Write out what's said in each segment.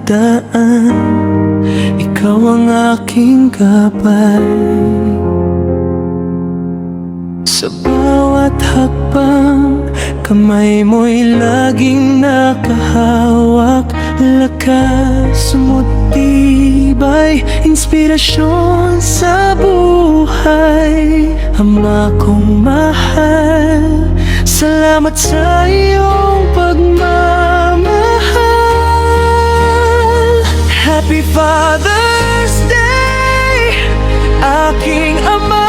daan, ikaw ang aking gabay. Sa bawat hakbang, kamay mo'y laging nakahawak. Lakas mo't tibay, inspirasyon sa buhay. Ama kong mahal, salamat sa iyong pagmamahal. Happy Father's Day, aking Ama.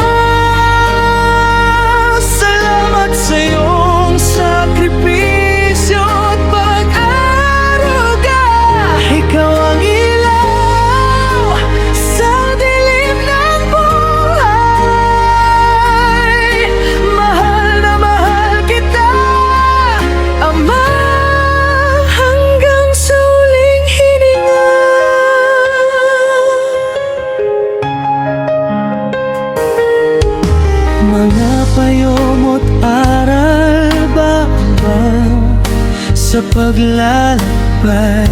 Salamat sa iyong sakripisyo at pag-aruga. Ikaw ang ilaw sa dilim ng buhay. Mahal na mahal kita, Ama, hanggang sa huling hininga. Mga payo mo't aral ba sa paglalakbay?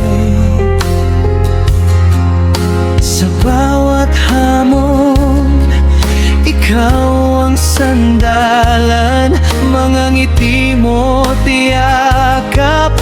Sa bawat hamon, ikaw ang sandalan. Mga ngiti mo tiyakap